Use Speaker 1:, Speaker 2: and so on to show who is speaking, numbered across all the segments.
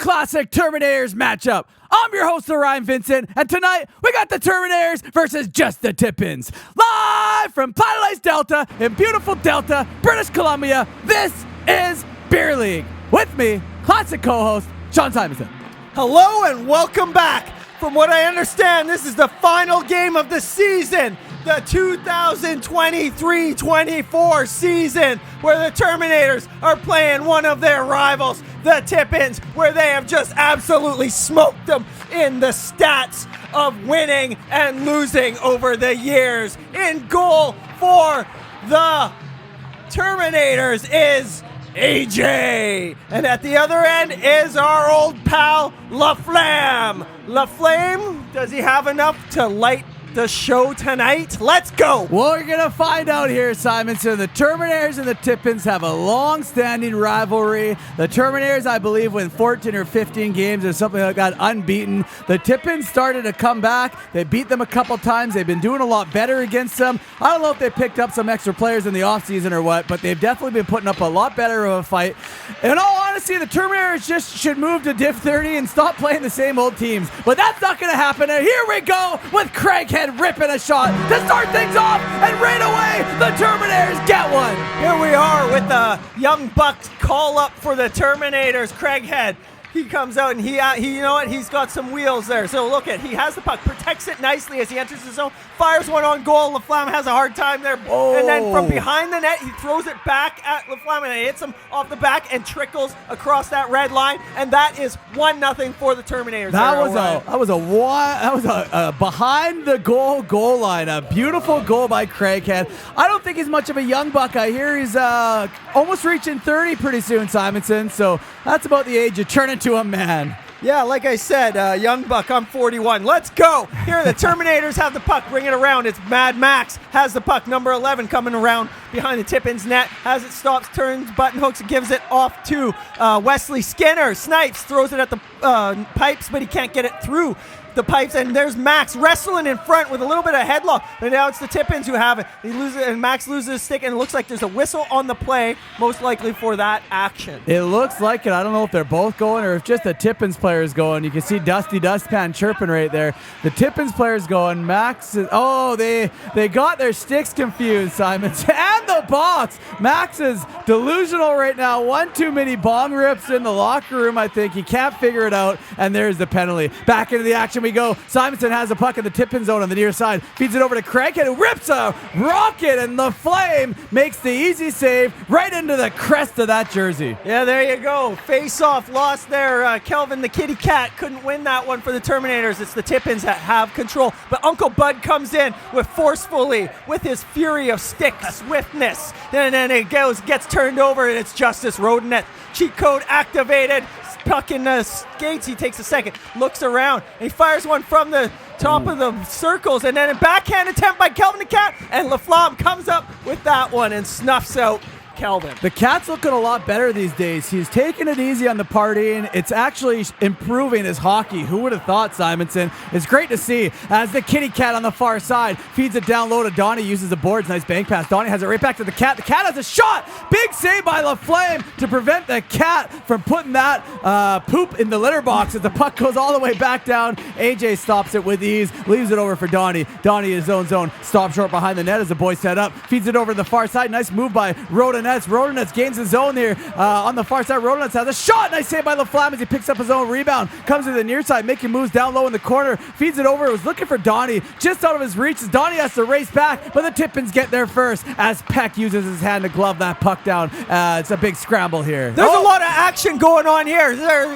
Speaker 1: classic Terminators matchup. I'm your host, Orion Vincent, and tonight we got the Terminators versus just the Tippins. Live from Planet Ice Delta in beautiful Delta, British Columbia, this is Beer League. With me, classic co-host, Sean Simonson.
Speaker 2: Hello and welcome back. From what I understand, this is the final game of the season, the 2023-24 season, where the Terminators are playing one of their rivals, the Tippins, where they have just absolutely smoked them in the stats of winning and losing over the years. In goal for the Terminators is AJ, and at the other end is our old pal LaFlamme. LaFlamme, does he have enough to light the show tonight? Let's go.
Speaker 1: Well, we're gonna find out here, Simonson. The Terminators and the Tippins have a long-standing rivalry. The Terminators, I believe, win 14 or 15 games or something like that, unbeaten. The Tippins started to come back. They beat them a couple times. They've been doing a lot better against them. I don't know if they picked up some extra players in the offseason or what, but they've definitely been putting up a lot better of a fight. In all honesty, the Terminators just should move to Div 30 and stop playing the same old teams. But that's not gonna happen. And here we go with Craighead ripping a shot to start things off, and right away the Terminators get one.
Speaker 2: Here we are with the Young Bucks call up for the Terminators. Craighead, he comes out and he you know what, he's got some wheels there. So look at, he has the puck, protects it nicely as he enters the zone, fires one on goal. LaFlamme has a hard time there.
Speaker 1: Oh.
Speaker 2: And then from behind the net, he throws it back at LaFlamme and it hits him off the back and trickles across that red line. And that is 1-0 for the Terminators.
Speaker 1: That was a behind the goal line. A beautiful goal by Craighead. I don't think he's much of a young buck. I hear he's almost reaching 30 pretty soon, Simonson. So that's about the age you turn into a man.
Speaker 2: Yeah, like I said, young buck, I'm 41. Let's go. Here the Terminators have the puck, bring it around. It's Mad Max, has the puck, number 11 coming around behind the Tippins net. As it stops, turns, button hooks, gives it off to Wesley Skinner. Snipes, throws it at the pipes, but he can't get it through the pipes, and there's Max wrestling in front with a little bit of headlock, but now it's the Tippins who have it. He loses, and Max loses his stick, and it looks like there's a whistle on the play, most likely for that action.
Speaker 1: It looks like it. I don't know if they're both going or if just the Tippins player is going. You can see Dusty Dustpan chirping right there. The Tippins player is going. Max is, they got their sticks confused, Simon. And the box. Max is delusional right now. One too many bong rips in the locker room, I think. He can't figure it out, and there's the penalty. Back into the action we go. Simonson has the puck in the Tippin zone on the near side. Feeds it over to Craighead, who rips a rocket, and the Flame makes the easy save right into the crest of that jersey.
Speaker 2: Yeah, there you go. Face-off lost there. Kelvin the Kitty Cat couldn't win that one for the Terminators. It's the Tippins that have control. But Uncle Bud comes in with his fury of stick swiftness. And then it gets turned over, and it's Justice Rodeneth. Cheat code activated. Puck in the skates. He takes a second, looks around, and he fires one from the top of the circles, and then a backhand attempt by Kelvin the Cat, and LaFlamme comes up with that one and snuffs out Kelvin.
Speaker 1: The Cat's looking a lot better these days. He's taking it easy on the partying. It's actually improving his hockey. Who would have thought, Simonson? It's great to see as the Kitty Cat on the far side feeds it down low to Donnie, uses the boards. Nice bank pass. Donnie has it right back to the Cat. The Cat has a shot. Big save by LaFlamme to prevent the Cat from putting that poop in the litter box as the puck goes all the way back down. AJ stops it with ease, leaves it over for Donnie. Donnie is zone. Stops short behind the net as the boys set up. Feeds it over to the far side. Nice move by Rodeneth. Rodeneth gains his zone here on the far side. Rodeneth has a shot. Nice save by LaFlamme as he picks up his own rebound. Comes to the near side, making moves down low in the corner. Feeds it over. It was looking for Donnie. Just out of his reach as Donnie has to race back, but the Tippins get there first as Peck uses his hand to glove that puck down. It's a big scramble here.
Speaker 2: There's a lot of action going on here.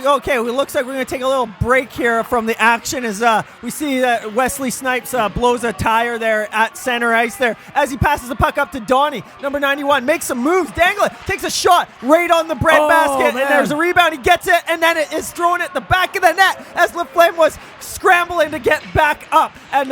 Speaker 2: Okay, it looks like we're going to take a little break here from the action as we see that Wesley Snipes blows a tire there at center ice there as he passes the puck up to Donnie. Number 91 makes some moves. Dangler takes a shot right on the bread basket,
Speaker 1: man.
Speaker 2: and there's a rebound. He gets it, and then it is thrown at the back of the net as LaFlamme was scrambling to get back up. And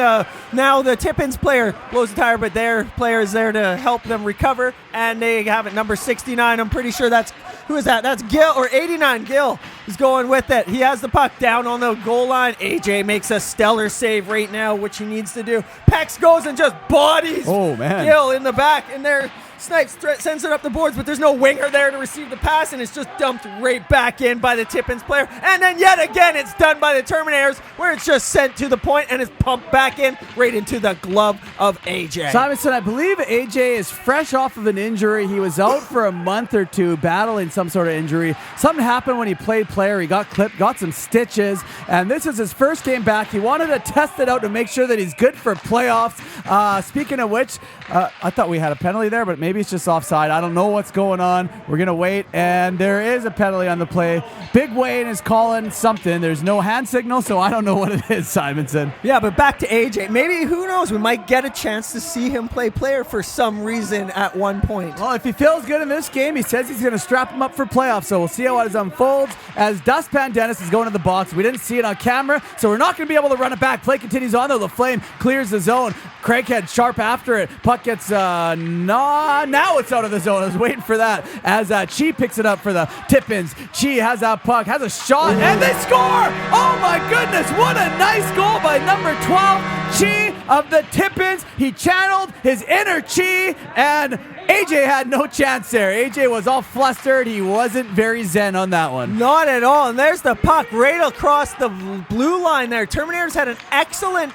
Speaker 2: now the Tippins player blows the tire, but their player is there to help them recover, and they have it, number 69. I'm pretty sure that's, who is that? That's Gill, or 89. Gill is going with it. He has the puck down on the goal line. AJ makes a stellar save right now, which he needs to do. Pex goes and just bodies
Speaker 1: Gill
Speaker 2: in the back, and they're Snipes sends it up the boards, but there's no winger there to receive the pass, and it's just dumped right back in by the Tippins player. And then yet again, it's done by the Terminators, where it's just sent to the point and is pumped back in right into the glove of AJ.
Speaker 1: Simonson, I believe AJ is fresh off of an injury. He was out for a month or two battling some sort of injury. Something happened when he played player. He got clipped, got some stitches, and this is his first game back. He wanted to test it out to make sure that he's good for playoffs. Speaking of which, I thought we had a penalty there, but maybe it's just offside. I don't know what's going on. We're going to wait, and there is a penalty on the play. Big Wayne is calling something. There's no hand signal, so I don't know what it is, Simonson.
Speaker 2: Yeah, but back to AJ. Maybe, who knows, we might get a chance to see him play player for some reason at one point.
Speaker 1: Well, if he feels good in this game, he says he's going to strap him up for playoffs, so we'll see how it unfolds as Dustpan Dennis is going to the box. We didn't see it on camera, so we're not going to be able to run it back. Play continues on, though. The Flame clears the zone. Craighead sharp after it. Puck gets, now it's out of the zone. I was waiting for that as Chi picks it up for the Tippins. Chi has that puck, has a shot, and they score! Oh my goodness, what a nice goal by number 12, Chi of the Tippins. He channeled his inner Chi, and AJ had no chance there. AJ was all flustered. He wasn't very zen on that one.
Speaker 2: Not at all, and there's the puck right across the blue line there. Terminators had an excellent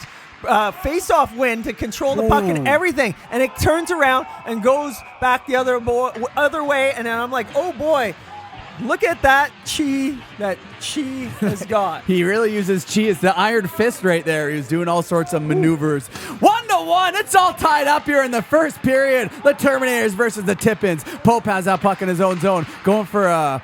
Speaker 2: face-off win to control the puck and everything, and it turns around and goes back the other way, and then I'm like, oh boy, look at that Chi has got.
Speaker 1: He really uses Chi as the iron fist right there. He was doing all sorts of maneuvers. 1-1. It's all tied up here in the first period. The Terminators versus the Tippins. Pope has that puck in his own zone, going for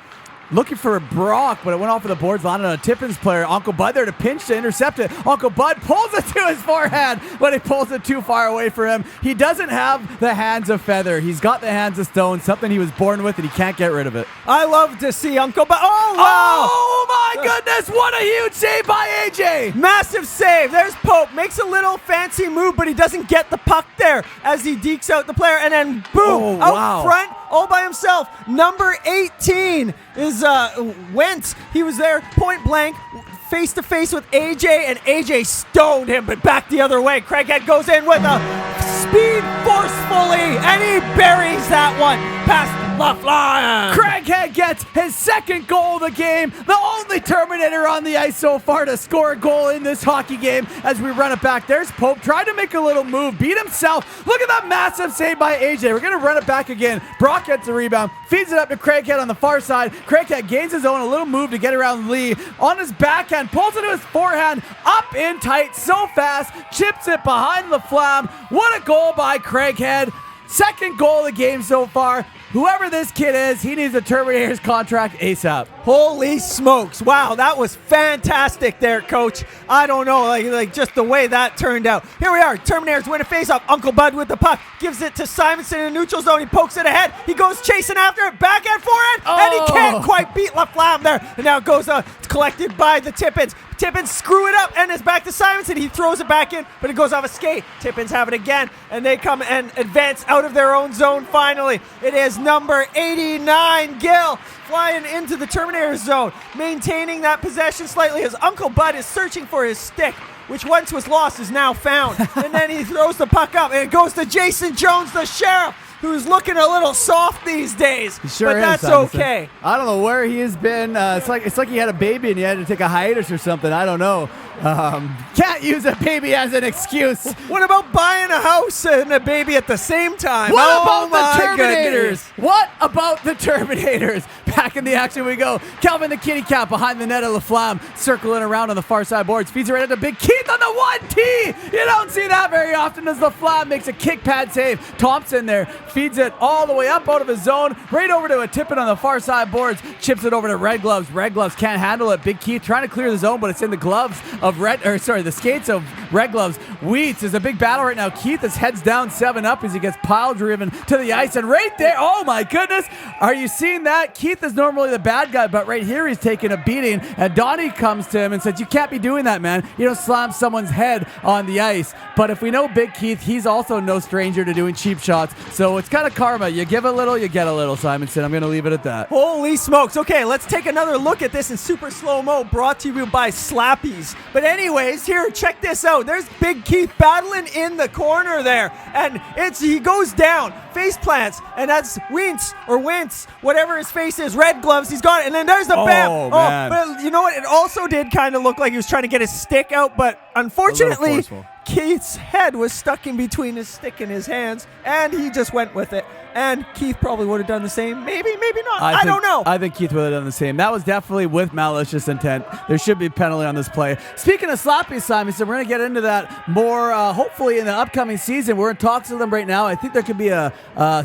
Speaker 1: looking for a Brock, but it went off of the boards, landed on a Tippins player. Uncle Bud there to pinch to intercept it. Uncle Bud pulls it to his forehand, but he pulls it too far away for him. He doesn't have the hands of feather. He's got the hands of stone, something he was born with, and he can't get rid of it.
Speaker 2: I love to see Uncle Bud. Oh, wow!
Speaker 1: Oh, my goodness! What a huge save by AJ!
Speaker 2: Massive save. There's Pope. Makes a little fancy move, but he doesn't get the puck there as he dekes out the player, and then boom! Out front, all by himself. Number 18 is Wentz. He was there point blank, face to face with AJ, and AJ stoned him, but back the other way. Craighead goes in with a speed forcefully, and he buries that one past LaFleur.
Speaker 1: Craighead gets his second goal of the game, the only Terminator on the ice so far to score a goal in this hockey game as we run it back. There's Pope, tried to make a little move, beat himself. Look at that massive save by AJ. We're going to run it back again. Brock gets the rebound, feeds it up to Craighead on the far side. Craighead gains his own, a little move to get around Lee. On his backhand, pulls it to his forehand, up in tight so fast, chips it behind the flam. What a goal by Craighead. Second goal of the game so far. Whoever this kid is, he needs a Terminator's contract ASAP.
Speaker 2: Holy smokes. Wow, that was fantastic there, Coach. I don't know, like just the way that turned out. Here we are. Terminators win a faceoff. Uncle Bud with the puck. Gives it to Simonson in the neutral zone. He pokes it ahead. He goes chasing after it. Backhand forehand. And he can't quite beat LaFlamme there. And now it goes collected by the Tippins. Tippins screw it up, and it's back to Simonson. He throws it back in, but it goes off a skate. Tippins have it again, and they come and advance out of their own zone finally. It is number 89, Gill, flying into the Terminator zone, maintaining that possession slightly as Uncle Bud is searching for his stick, which once was lost is now found. And then he throws the puck up, and it goes to Jason Jones, the sheriff, who's looking a little soft these days.
Speaker 1: He sure
Speaker 2: but
Speaker 1: is,
Speaker 2: that's
Speaker 1: Simonson.
Speaker 2: okay.
Speaker 1: I don't know where he has been. It's like he had a baby and he had to take a hiatus or something. I don't know. Can't use a baby as an excuse.
Speaker 2: What about buying a house and a baby at the same time?
Speaker 1: What about the Terminators?
Speaker 2: Goodness.
Speaker 1: What about the Terminators? Back in the action we go. Kelvin the kitty cat behind the net of LaFlamme, circling around on the far side boards. Feeds it right into Big Keith on the 1T. You don't see that very often as LaFlamme makes a kick pad save. Thompson there feeds it all the way up out of his zone, right over to a Tippin on the far side boards. Chips it over to Red Gloves. Red Gloves can't handle it. Big Keith trying to clear the zone, but it's in the gloves of the skates of Red Gloves. Wheats is a big battle right now. Keith is heads down 7-up as he gets pile driven to the ice, and right there, oh my goodness, are you seeing that? Keith is normally the bad guy, but right here he's taking a beating, and Donnie comes to him and says, you can't be doing that, man. You don't slam someone's head on the ice. But if we know Big Keith, he's also no stranger to doing cheap shots, so it's kind of karma. You give a little, you get a little, Simonson. I'm going to leave it at that.
Speaker 2: Holy smokes. Okay, let's take another look at this in super slow-mo, brought to you by Slappies. But anyways, here, check this out. There's Big Keith battling in the corner there, and he goes down face plants, and that's Wince, whatever his face is, red gloves, he's got it, and then there's the bam.
Speaker 1: Man.
Speaker 2: But you know what? It also did kind of look like he was trying to get his stick out, but unfortunately, Keith's head was stuck in between his stick and his hands, and he just went with it. And Keith probably would have done the same. Maybe not. I don't know.
Speaker 1: I think Keith would have done the same. That was definitely with malicious intent. There should be a penalty on this play. Speaking of sloppy, Simonson, we're going to get into that more hopefully in the upcoming season. We're in talks with them right now. I think there could be a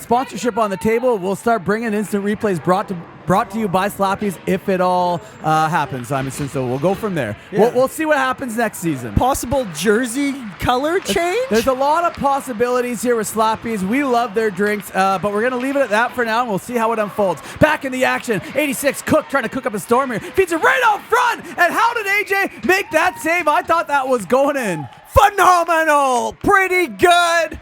Speaker 1: sponsorship on the table. We'll start bringing instant replays brought to you by Slappies if it all happens, Simonson. So we'll go from there.
Speaker 2: Yeah.
Speaker 1: We'll see what happens next season.
Speaker 2: Possible jersey color change?
Speaker 1: There's a lot of possibilities here with Slappies. We love their drinks, but we're going to leave it at that for now, and we'll see how it unfolds. Back in the action, 86 Cook trying to cook up a storm here. Feeds it right out front, and how did AJ make that save? I thought that was going in.
Speaker 2: Phenomenal! Pretty good!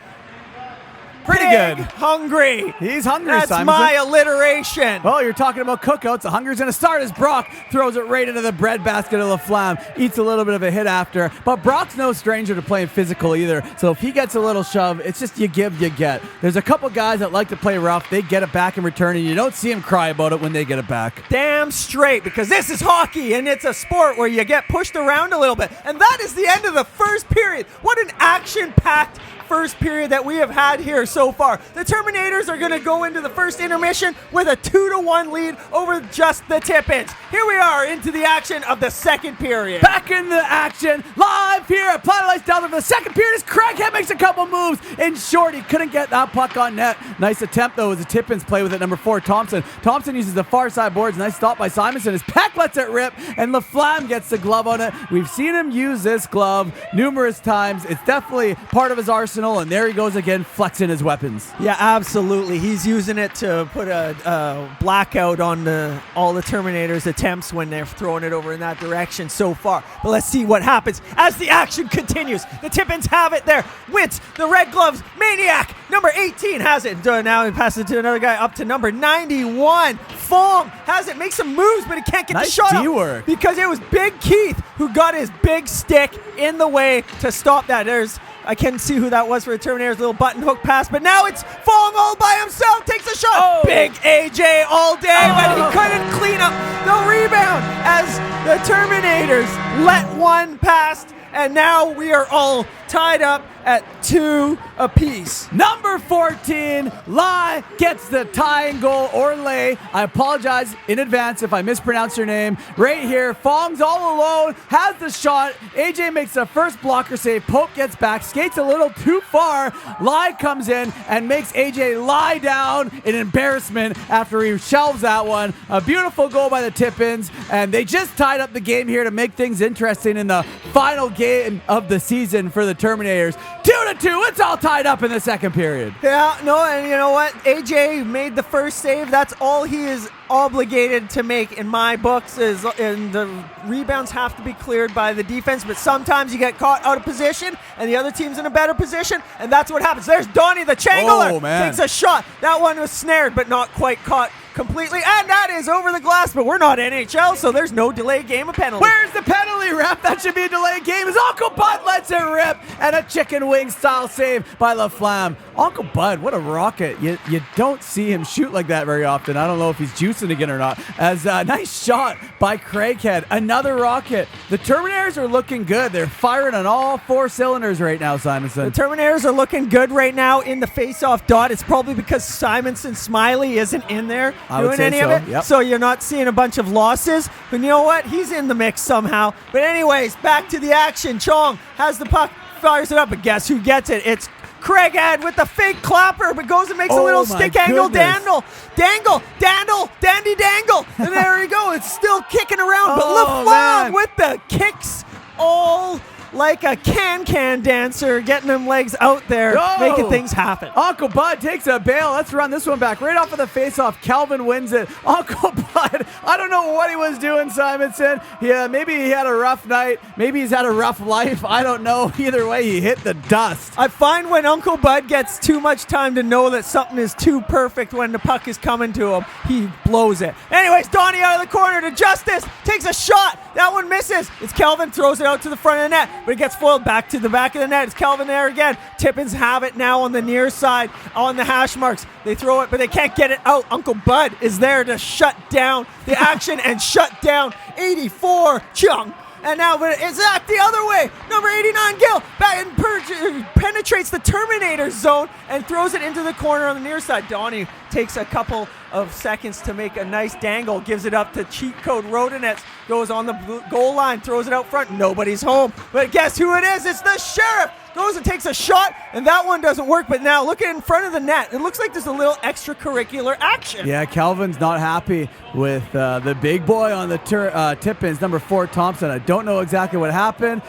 Speaker 1: Pretty
Speaker 2: Pig
Speaker 1: good.
Speaker 2: Hungry.
Speaker 1: He's hungry,
Speaker 2: That's
Speaker 1: Simonson.
Speaker 2: my alliteration.
Speaker 1: Well, you're talking about cookouts. The hunger's going to start as Brock throws it right into the breadbasket of LaFlamme. Eats a little bit of a hit after. But Brock's no stranger to playing physical either. So if he gets a little shove, it's just you give, you get. There's a couple guys that like to play rough. They get it back in return, and you don't see them cry about it when they get it back.
Speaker 2: Damn straight, because this is hockey, and it's a sport where you get pushed around a little bit. And that is the end of the first period. What an action-packed first period that we have had here so far. The Terminators are going to go into the first intermission with a 2-1 lead over just the Tip-Ins. Here we are into the action of the second period.
Speaker 1: Back in the action, live here at Planet Ice down there for the second period as Craighead makes a couple moves. In short, he couldn't get that puck on net. Nice attempt, though, as the Tip-Ins play with it. Number 4, Thompson. Thompson uses the far side boards. Nice stop by Simonson. His Peck lets it rip, and LaFlamme gets the glove on it. We've seen him use this glove numerous times. It's definitely part of his arsenal. And there he goes again, flexing his weapons.
Speaker 2: Yeah, absolutely. He's using it to put a blackout on all the Terminators' attempts when they're throwing it over in that direction so far. But let's see what happens as the action continues. The Tip-Ins have it there. Wince, the red gloves, maniac. Number 18 has it. Now he passes it to another guy up to number 91. Fong has it, makes some moves, but he can't get the shot
Speaker 1: D-work.
Speaker 2: up because it was Big Keith who got his big stick in the way to stop that. I can't see who that was for the Terminators, little button hook pass, but now it's Fong all by himself, takes a shot.
Speaker 1: Oh.
Speaker 2: Big AJ all day, but he couldn't clean up the rebound as the Terminators let one past, and now we are all tied up at 2 apiece.
Speaker 1: Number 14, Lai gets the tying goal, or Lay. I apologize in advance if I mispronounce your name. Right here, Fong's all alone, has the shot. AJ makes the first blocker save. Pope gets back, skates a little too far. Lai comes in and makes AJ lie down in embarrassment after he shelves that one. A beautiful goal by the Tip-Ins, and they just tied up the game here to make things interesting in the final game of the season for the Terminators. 2-2. It's all tied up in the second period.
Speaker 2: Yeah, no, and you know what? AJ made the first save. That's all he is obligated to make in my books, and the rebounds have to be cleared by the defense, but sometimes you get caught out of position and the other team's in a better position, and that's what happens. There's Donnie the Changler.
Speaker 1: Oh, man.
Speaker 2: Takes a shot. That one was snared but not quite caught completely, and that is over the glass, but we're not NHL, so there's no delay game of penalty.
Speaker 1: Where's the penalty, ref? That should be a delay game as Uncle Bud lets it rip, and a chicken wing style save by LaFlamme. Uncle Bud, what a rocket. You don't see him shoot like that very often. I don't know if he's juicing again or not. As a nice shot by Craighead. Another rocket. The Terminators are looking good. They're firing on all 4 cylinders right now, Simonson.
Speaker 2: The Terminators are looking good right now in the face-off dot. It's probably because Simonson Smiley isn't in there doing any of it.
Speaker 1: Yep.
Speaker 2: So you're not seeing a bunch of losses. But you know what? He's in the mix somehow. But anyways, back to the action. Chong has the puck, fires it up, but guess who gets it? It's Craighead with the fake clapper, but goes and makes a little stick angle dangle, dandy dangle, and there you go. It's still kicking around, but LaFlamme with the kicks all like a can dancer, getting them legs out there, making things happen.
Speaker 1: Uncle Bud takes a bail. Let's run this one back. Right off of the face-off, Calvin wins it. Uncle Bud, I don't know what he was doing, Simonson. Yeah, maybe he had a rough night. Maybe he's had a rough life. I don't know. Either way, he hit the dust.
Speaker 2: I find when Uncle Bud gets too much time to know that something is too perfect when the puck is coming to him, he blows it. Anyways, Donnie out of the corner to Justice, takes a shot. That one misses. It's Calvin, throws it out to the front of the net. but it gets foiled back to the back of the net. It's Kelvin there again. Tippins have it now on the near side on the hash marks. They throw it, but they can't get it out. Uncle Bud is there to shut down the action and shut down 84 Chung. And now, but it's back the other way. Number 89, Gil, back and penetrates the Terminator zone and throws it into the corner on the near side. Donnie takes a couple of seconds to make a nice dangle, gives it up to cheat code Rodinets, goes on the goal line, throws it out front. Nobody's home. But guess who it is? It's the Sheriff. Goes and takes a shot, and that one doesn't work. But now look in front of the net. It looks like there's a little extracurricular action.
Speaker 1: Yeah, Calvin's not happy with the big boy on the tip-ins, number 4, Thompson. I don't know exactly what happened.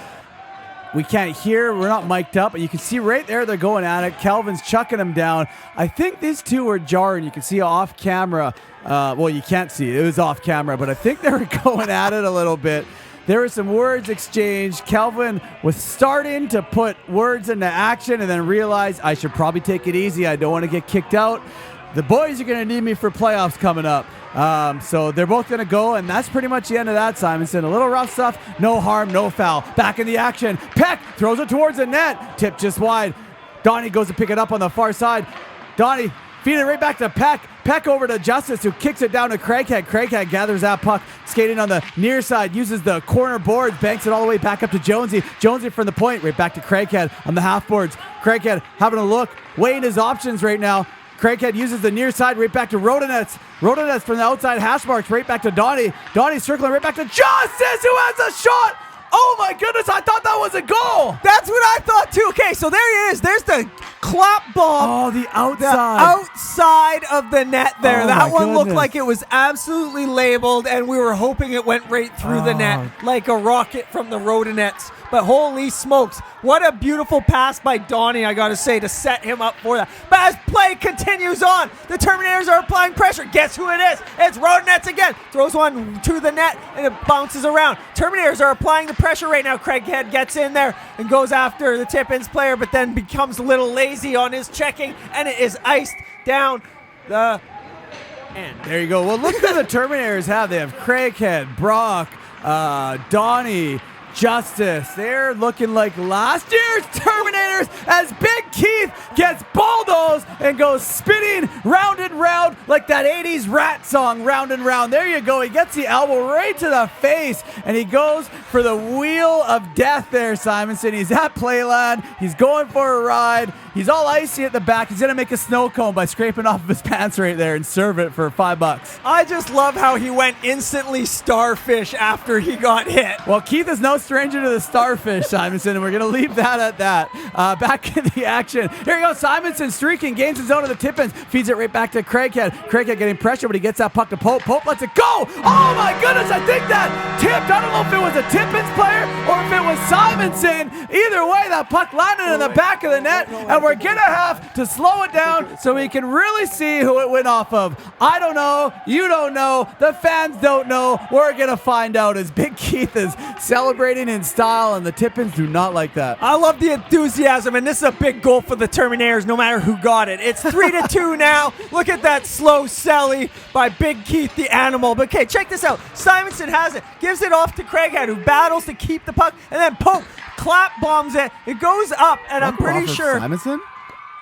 Speaker 1: We can't hear. We're not mic'd up, but you can see right there they're going at it. Calvin's chucking him down. I think these two were jarring. You can see off camera. Well, you can't see. It was off camera, but I think they were going at it a little bit. There were some words exchanged. Kelvin was starting to put words into action and then realized I should probably take it easy. I don't want to get kicked out. The boys are going to need me for playoffs coming up. So they're both going to go, and that's pretty much the end of that, Simonson. A little rough stuff. No harm, no foul. Back in the action. Peck throws it towards the net. Tip just wide. Donnie goes to pick it up on the far side. Donnie feeding it right back to Peck. Peck over to Justice, who kicks it down to Craighead. Craighead gathers that puck, skating on the near side, uses the corner boards, banks it all the way back up to Jonesy. Jonesy from the point, right back to Craighead on the half boards. Craighead having a look, weighing his options right now. Craighead uses the near side, right back to Rodinets. Rodinets from the outside hash marks, right back to Donnie. Donnie circling right back to Justice, who has a shot. Oh my goodness, I thought that was a goal.
Speaker 2: That's what I thought too. Okay, so there he is. There's the clap bomb.
Speaker 1: Oh, the outside.
Speaker 2: The outside of the net there.
Speaker 1: Oh,
Speaker 2: that one looked
Speaker 1: goodness.
Speaker 2: like it was absolutely labeled, and we were hoping it went right through the net like a rocket from the Rodinets. But holy smokes, what a beautiful pass by Donnie, I gotta say, to set him up for that. But as play continues on, the Terminators are applying pressure. Guess who it is? It's Rodinets again. Throws one to the net, and it bounces around. Terminators are applying the pressure right now. Craighead gets in there and goes after the tip-ins player, but then becomes a little lazy on his checking, and it is iced down the end.
Speaker 1: There you go. Well, look who the Terminators have. They have Craighead, Brock, Donnie, Justice. They're looking like last year's Terminators as Big Keith gets bulldozed and goes spinning round and round like that 80s Rat song, Round and Round. There you go. He gets the elbow right to the face, and he goes for the wheel of death there, Simonson. He's at Playland. He's going for a ride. He's all icy at the back. He's going to make a snow cone by scraping off of his pants right there and serve it for $5.
Speaker 2: I just love how he went instantly starfish after he got hit.
Speaker 1: Well, Keith is no stranger to the starfish, Simonson, and we're going to leave that at that. Back in the action. Here you go. Simonson streaking, gains his own of the tip-ins, feeds it right back to Craighead. Craighead getting pressure, but he gets that puck to Pope. Pope lets it go. Oh, my goodness. I think that tipped. I don't know if it was a tip-ins player or if it was Simonson. Either way, that puck landed in the back of the net, and we're going to have to slow it down so we can really see who it went off of. I don't know. You don't know. The fans don't know. We're going to find out as Big Keith is celebrating in style, and the tip-ins do not like that.
Speaker 2: I love the enthusiasm, and this is a big goal for the Terminators no matter who got it. It's 3-2 now. Look at that slow Celly by Big Keith the Animal. But okay, check this out. Simonson has it, gives it off to Craighead, who battles to keep the puck, and then Pope clap bombs it. It goes up, and I'm pretty sure
Speaker 1: Simonson?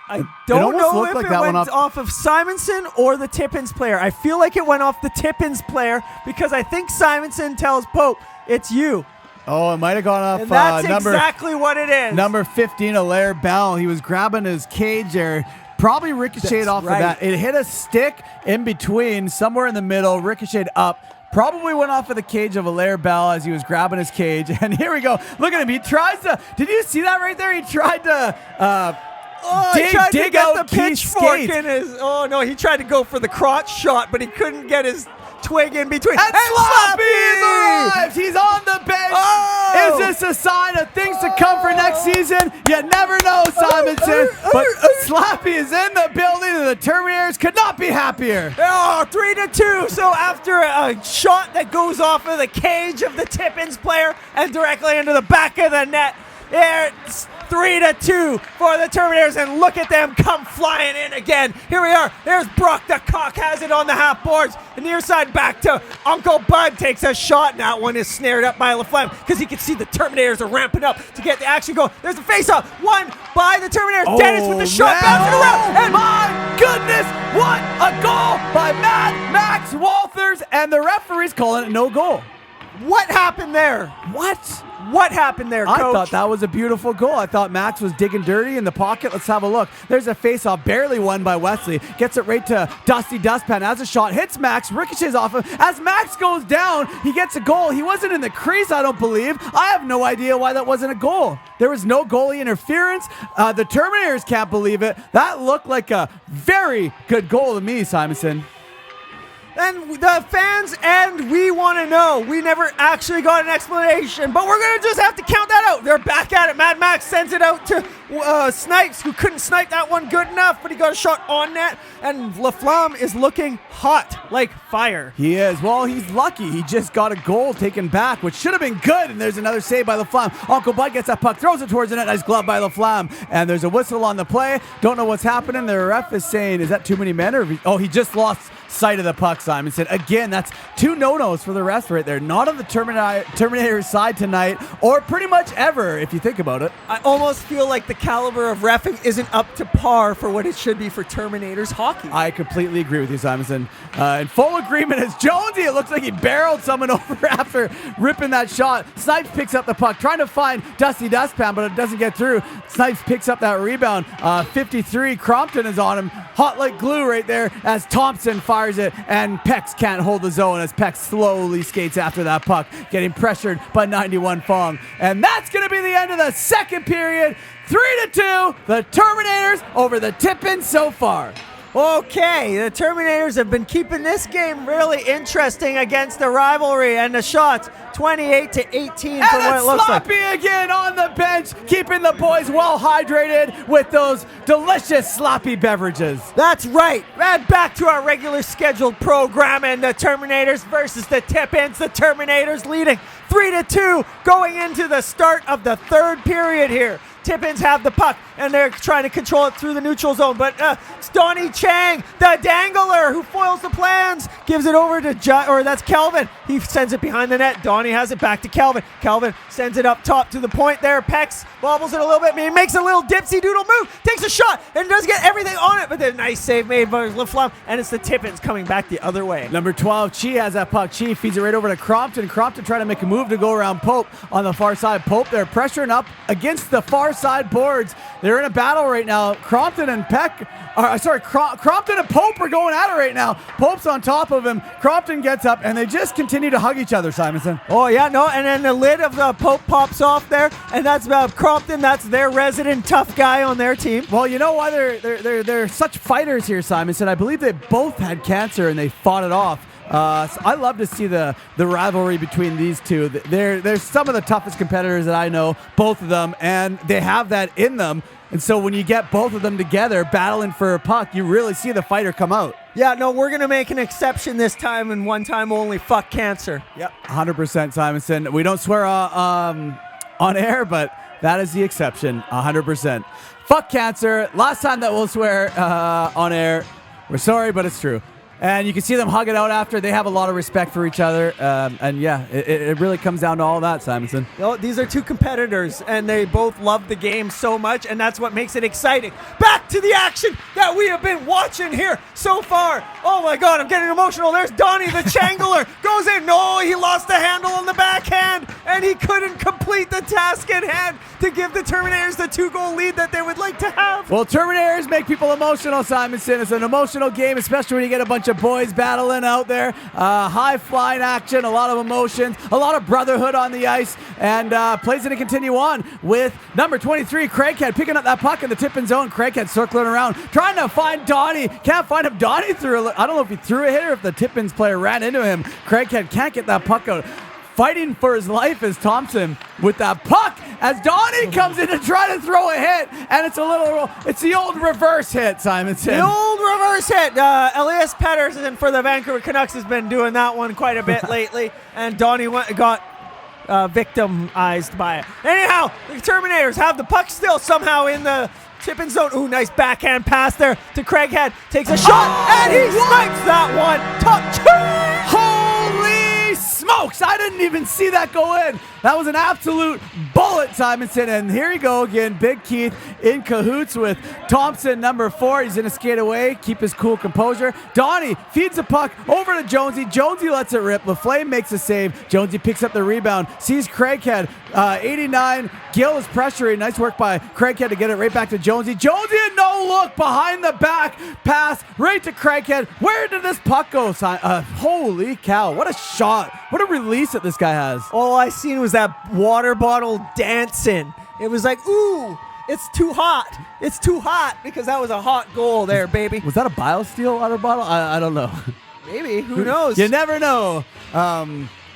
Speaker 2: I don't know if
Speaker 1: like
Speaker 2: it
Speaker 1: that
Speaker 2: went
Speaker 1: went
Speaker 2: off of Simonson or the Tippins player. I feel like it went off the Tippins player because I think Simonson tells Pope, it's you.
Speaker 1: Oh, it might have gone off
Speaker 2: And that's exactly what it is.
Speaker 1: number 15, Alaire Bell. He was grabbing his cage there. Probably ricocheted off of that. It hit a stick in between, somewhere in the middle, ricocheted up. Probably went off of the cage of Alaire Bell as he was grabbing his cage. And here we go. Look at him. He tries to... Did you see that right there? He tried to... dig
Speaker 2: to
Speaker 1: out
Speaker 2: get the pitchfork in his... Oh, no. He tried to go for the crotch shot, but he couldn't get his twig in between.
Speaker 1: And Slappy has arrived! He's on the bench!
Speaker 2: Oh!
Speaker 1: Is this a sign of things to come for next season? You never know, Simonson. But Slappy is in the building, and the Terminators could not be happier.
Speaker 2: Oh, 3-2. So after a shot that goes off of the cage of the Tippins player and directly into the back of the net, It's 3-2 for the Terminators, and look at them come flying in again. Here we are. There's Brock the Cock, has it on the half boards. The near side back to Uncle Bud, takes a shot, and that one is snared up by LaFlamme because he can see the Terminators are ramping up to get the action going. There's a face-off, won by the Terminators. Dennis with the shot, bouncing around, and
Speaker 1: my goodness, what a goal by Mad Max Walters, and the referee's calling it no goal.
Speaker 2: what happened there? What happened there, Coach?
Speaker 1: I thought that was a beautiful goal. I thought Max was digging dirty in the pocket. Let's have a look. There's a face-off, barely won by Wesley. Gets it right to Dusty Dustpan. As a shot hits Max, ricochets off him. As Max goes down, he gets a goal. He wasn't in the crease, I don't believe. I have no idea why that wasn't a goal. There was no goalie interference. The Terminators can't believe it. That looked like a very good goal to me, Simonson.
Speaker 2: And the fans and we want to know. We never actually got an explanation, but we're going to just have to count that out. They're back at it. Mad Max sends it out to Snipes, who couldn't snipe that one good enough, but he got a shot on net. And LaFlamme is looking hot like fire.
Speaker 1: He is. Well, he's lucky. He just got a goal taken back, which should have been good. And there's another save by LaFlamme. Uncle Bud gets that puck, throws it towards the net. Nice glove by LaFlamme. And there's a whistle on the play. Don't know what's happening. The ref is saying, is that too many men? Or he just lost sight of the puck, Simonson. Again, that's two no-nos for the rest right there. Not on the Terminator side tonight, or pretty much ever, if you think about it.
Speaker 2: I almost feel like the caliber of reffing isn't up to par for what it should be for Terminators hockey.
Speaker 1: I completely agree with you, Simonson. In full agreement is Jonesy. It looks like he barreled someone over after ripping that shot. Snipes picks up the puck, trying to find Dusty Dustpan, but it doesn't get through. Snipes picks up that rebound. 53, Crompton is on him. Hot like glue right there as Thompson fires it, and Pex can't hold the zone as Pex slowly skates after that puck, getting pressured by 91 Fong. And that's going to be the end of the second period. 3-2, the Terminators over the Tippins so far.
Speaker 2: Okay, the Terminators have been keeping this game really interesting against the rivalry, and the shots 28-18 from what it looks like.
Speaker 1: Sloppy again on the bench, keeping the boys well hydrated with those delicious sloppy beverages.
Speaker 2: That's right. And back to our regular scheduled program, and the Terminators versus the Tippins. The Terminators leading 3-2 going into the start of the third period here. Tippins have the puck, and they're trying to control it through the neutral zone, but it's Donnie Chang, the dangler, who foils the plans, gives it over to that's Kelvin. He sends it behind the net. Donnie has it back to Kelvin. Kelvin sends it up top to the point there. Pex bobbles it a little bit. He makes a little dipsy doodle move, takes a shot, and does get everything on it, but then nice save made by LaFlamme, and it's the Tippins coming back the other way.
Speaker 1: Number 12, Chi has that puck. Chi feeds it right over to Crompton. Crompton trying to make a move to go around Pope on the far side. Pope, they're pressuring up against the far side boards. They're in a battle right now. Crompton and Crompton and Pope are going at it right now. Pope's on top of him. Crompton gets up, and they just continue to hug each other, Simonson.
Speaker 2: Oh, yeah, no, and then the lid of the Pope pops off there, and that's Crompton. That's their resident tough guy on their team.
Speaker 1: Well, you know why they're such fighters here, Simonson? I believe they both had cancer, and they fought it off. So I love to see the rivalry between these two. They're some of the toughest competitors that I know, both of them, and they have that in them. And so when you get both of them together battling for a puck, you really see the fighter come out.
Speaker 2: Yeah, no, we're going to make an exception this time, and one time only. Fuck cancer.
Speaker 1: Yep, 100%, Simonson. We don't swear on air, but that is the exception, 100%. Fuck cancer. Last time that we'll swear on air. We're sorry, but it's true. And you can see them hug it out after. They have a lot of respect for each other. And yeah, it really comes down to all that, Simonson.
Speaker 2: You know, these are two competitors, and they both love the game so much, and that's what makes it exciting. Back to the action that we have been watching here so far. Oh my God, I'm getting emotional. There's Donnie the Changler. Goes in. No, he lost the handle on the backhand, and he couldn't complete the task at hand to give the Terminators the 2-goal lead that they would like to have.
Speaker 1: Well, Terminators make people emotional, Simonson. It's an emotional game, especially when you get a bunch of boys battling out there. High flying action, a lot of emotions, a lot of brotherhood on the ice, and plays going to continue on with number 23, Craighead, picking up that puck in the tipping zone. Craighead circling around, trying to find Donnie. Can't find him. Donnie threw I don't know if he threw a hit or if the Tippins player ran into him. Craighead can't get that puck out. Fighting for his life is Thompson with that puck as Donnie comes in to try to throw a hit, and it's the old reverse hit, Simonson.
Speaker 2: The old reverse hit. Elias Pettersson for the Vancouver Canucks has been doing that one quite a bit lately, and Donnie got victimized by it. Anyhow, the Terminators have the puck still somehow in the tipping zone. Ooh, nice backhand pass there to Craighead. Takes a shot, and he snipes that one. Top two!
Speaker 1: Holy smokes! I didn't even see that go in. That was an absolute bullet, Simonson. And here you go again. Big Keith in cahoots with Thompson, number 4. He's going to skate away, keep his cool composure. Donnie feeds the puck over to Jonesy. Jonesy lets it rip. LaFlame makes a save. Jonesy picks up the rebound, sees Craighead. 89. Gill is pressuring. Nice work by Craighead to get it right back to Jonesy. Jonesy, a no-look behind the back pass right to Craighead. Where did this puck go? Holy cow. What a shot. What a release that this guy has.
Speaker 2: All I seen was that water bottle dancing. It was like, ooh, it's too hot. It's too hot, because that was a hot goal there, baby.
Speaker 1: Was that a BioSteel water bottle? I don't know.
Speaker 2: Maybe. Who knows?
Speaker 1: You never know.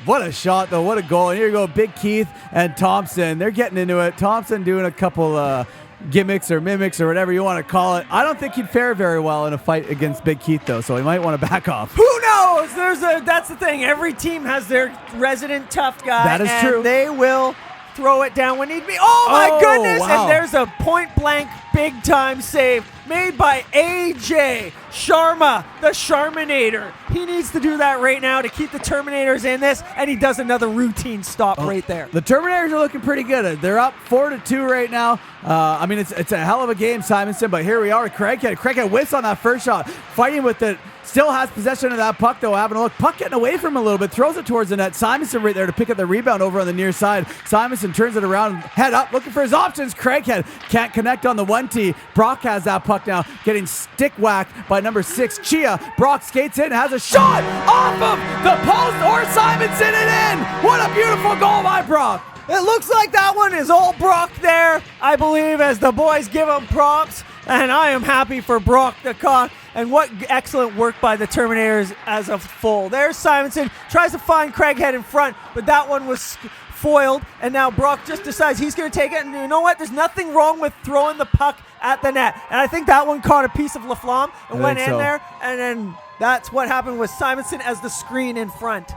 Speaker 1: What a shot, though. What a goal. And here you go, Big Keith and Thompson. They're getting into it. Thompson doing a couple gimmicks or mimics or whatever you want to call it. I don't think he'd fare very well in a fight against Big Keith, though, so he might want to back off.
Speaker 2: Who knows? That's the thing. Every team has their resident tough guy.
Speaker 1: That is true.
Speaker 2: They will throw it down when need be. Oh, my goodness.
Speaker 1: Wow.
Speaker 2: And there's a point-blank big-time save made by AJ Sharma, the Sharminator. He needs to do that right now to keep the Terminators in this, and he does another routine stop right there.
Speaker 1: The Terminators are looking pretty good. They're up 4-2 right now. I mean, it's a hell of a game, Simonson, but here we are. Craighead whiffs on that first shot, fighting with it. Still has possession of that puck, though. Having a look. Puck getting away from him a little bit. Throws it towards the net. Simonson right there to pick up the rebound over on the near side. Simonson turns it around. Head up. Looking for his options. Craighead can't connect on the 1T. Brock has that puck now. Getting stick whacked by number 6, Chia. Brock skates in. Has a shot off of the post. Or Simonson it in. What a beautiful goal by Brock.
Speaker 2: It looks like that one is all Brock there, I believe, as the boys give him props. And I am happy for Brock the Cock. And what excellent work by the Terminators as a full. There's Simonson. Tries to find Craighead in front, but that one was foiled. And now Brock just decides he's going to take it. And you know what? There's nothing wrong with throwing the puck at the net. And I think that one caught a piece of LaFlamme and went in there. And then that's what happened with Simonson as the screen in front.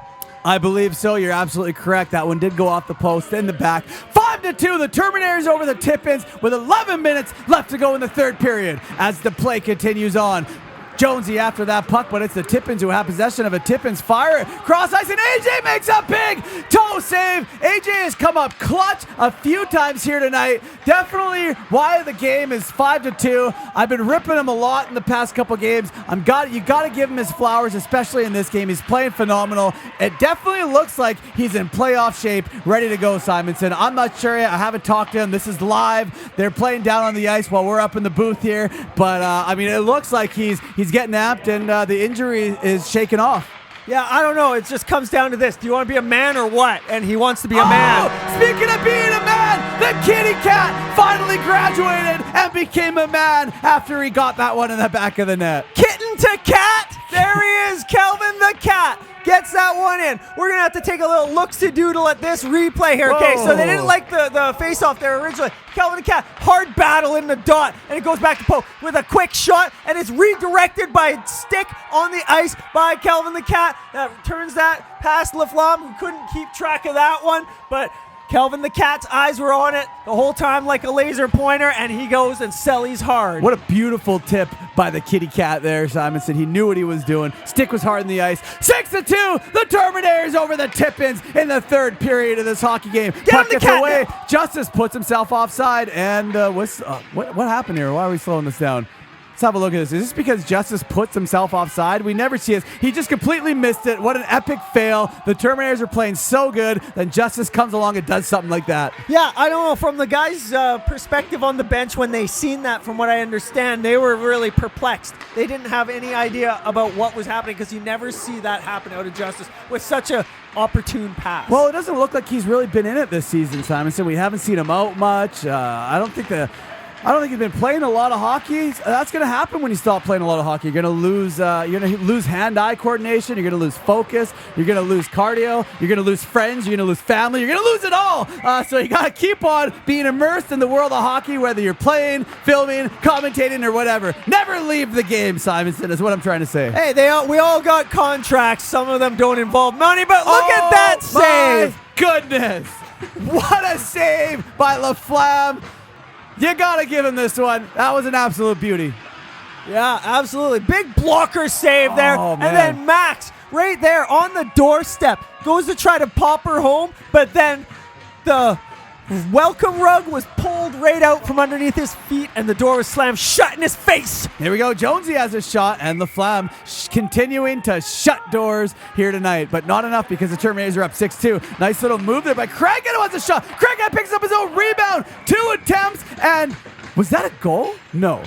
Speaker 1: I believe so. You're absolutely correct. That one did go off the post in the back. 5-2. The Terminators over the Tip-Ins with 11 minutes left to go in the third period as the play continues on. Jonesy after that puck, but it's the Tippins who have possession of a Tippins fire. Cross ice, and AJ makes a big toe save. AJ has come up clutch a few times here tonight. Definitely why the game is 5-2. I've been ripping him a lot in the past couple games. You got to give him his flowers, especially in this game. He's playing phenomenal. It definitely looks like he's in playoff shape, ready to go, Simonson. I'm not sure yet. I haven't talked to him. This is live. They're playing down on the ice while we're up in the booth here. But, I mean, it looks like he's getting amped, and the injury is shaking off.
Speaker 2: Yeah, I don't know. It just comes down to this. Do you want to be a man or what? And he wants to be a man.
Speaker 1: Speaking of being a man, the kitty cat finally graduated and became a man after he got that one in the back of the net.
Speaker 2: Kitten to cat. There he is, Kelvin the cat. Gets that one in. We're going to have to take a little look-see-doodle at this replay here.
Speaker 1: Whoa.
Speaker 2: Okay, so they didn't like the face-off there originally. Kelvin the Cat, hard battle in the dot, and it goes back to Poe with a quick shot, and it's redirected by a stick on the ice by Kelvin the Cat. That turns that past LaFlamme, who couldn't keep track of that one, but Kelvin the Cat's eyes were on it the whole time like a laser pointer, and he goes and Celly's hard.
Speaker 1: What a beautiful tip by the kitty cat there, Simonson. He knew what he was doing. Stick was hard in the ice. 6-2, the Terminators over the Tip-Ins in the third period of this hockey game. Puck gets away. Justice puts himself offside, and what happened here? Why are we slowing this down? Let's have a look at this. Is this because Justice puts himself offside? We never see this. He just completely missed it. What an epic fail. The Terminators are playing so good, then Justice comes along and does something like that.
Speaker 2: Yeah, I don't know. From the guys' perspective on the bench, when they seen that, from what I understand, they were really perplexed. They didn't have any idea about what was happening, because you never see that happen out of Justice with such a opportune pass.
Speaker 1: Well, it doesn't look like he's really been in it this season, Simonson. We haven't seen him out much. I don't think he's been playing a lot of hockey. That's going to happen when you stop playing a lot of hockey. You're going to lose hand-eye coordination. You're going to lose focus. You're going to lose cardio. You're going to lose friends. You're going to lose family. You're going to lose it all. So you got to keep on being immersed in the world of hockey, whether you're playing, filming, commentating, or whatever. Never leave the game, Simonson, is what I'm trying to say.
Speaker 2: Hey, we all got contracts. Some of them don't involve money, but look at that save.
Speaker 1: goodness. What a save by LaFlamme. You got to give him this one. That was an absolute beauty.
Speaker 2: Yeah, absolutely. Big blocker save there.
Speaker 1: Oh,
Speaker 2: and
Speaker 1: man.
Speaker 2: then Max, right there on the doorstep, goes to try to pop her home, but then the welcome rug was pulled right out from underneath his feet, and the door was slammed shut in his face.
Speaker 1: Here we go. Jonesy has a shot, and LaFlamme continuing to shut doors here tonight, but not enough because the Terminators are up 6-2. Nice little move there by Craig, wants a shot. Craig picks up his own rebound. 2 attempts, and was that a goal? No,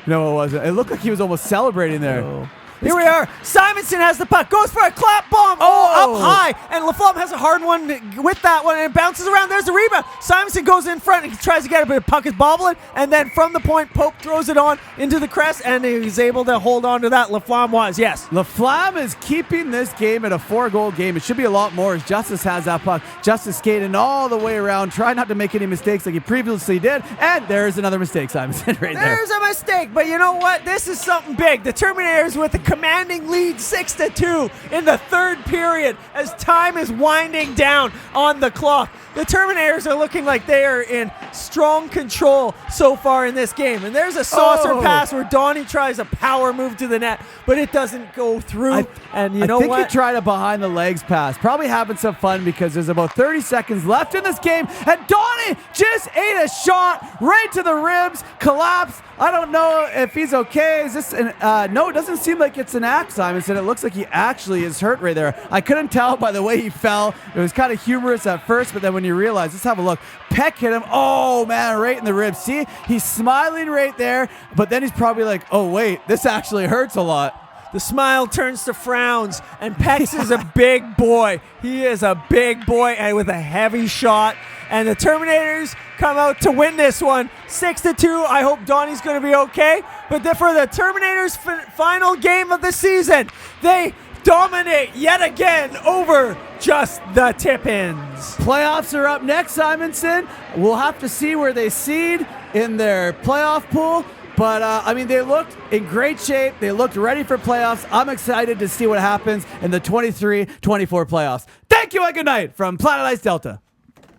Speaker 1: it wasn't. It looked like he was almost celebrating there.
Speaker 2: No. Here we are. Simonson has the puck. Goes for a clap bomb. Up high. And LaFlamme has a hard one with that one. And it bounces around. There's the rebound. Simonson goes in front. He tries to get it, but the puck is bobbling. And then from the point, Pope throws it on into the crest. And he's able to hold on to that. LaFlamme was, yes.
Speaker 1: LaFlamme is keeping this game at a 4-goal game. It should be a lot more as Justice has that puck. Justice skating all the way around. Try not to make any mistakes like he previously did. And there's another mistake, Simonson, right there.
Speaker 2: There's a mistake. But you know what? This is something big. The Terminators with the commanding lead 6-2 in the third period as time is winding down on the clock. The Terminators are looking like they are in strong control so far in this game. And there's a saucer pass where Donnie tries a power move to the net, but it doesn't go through. And you know what?
Speaker 1: I think he tried a behind the legs pass. Probably having some fun because there's about 30 seconds left in this game. And Donnie just ate a shot right to the ribs, collapsed. I don't know if he's okay. Is this no, it doesn't seem like it's an axe, Simonson. It looks like he actually is hurt right there. I couldn't tell by the way he fell. It was kind of humorous at first, but then when you realize, let's have a look. Peck hit him. Oh, man, right in the ribs. See, he's smiling right there, but then he's probably like, oh, wait, this actually hurts a lot.
Speaker 2: The smile turns to frowns, and Pex is a big boy. He is a big boy and with a heavy shot. And the Terminators come out to win this one, 6-2. I hope Donnie's going to be okay. But for the Terminators' final game of the season, they dominate yet again over just the Tip-Ins.
Speaker 1: Playoffs are up next, Simonson. We'll have to see where they seed in their playoff pool. But, I mean, they looked in great shape. They looked ready for playoffs. I'm excited to see what happens in the 23-24 playoffs. Thank you and good night from Planet Ice Delta.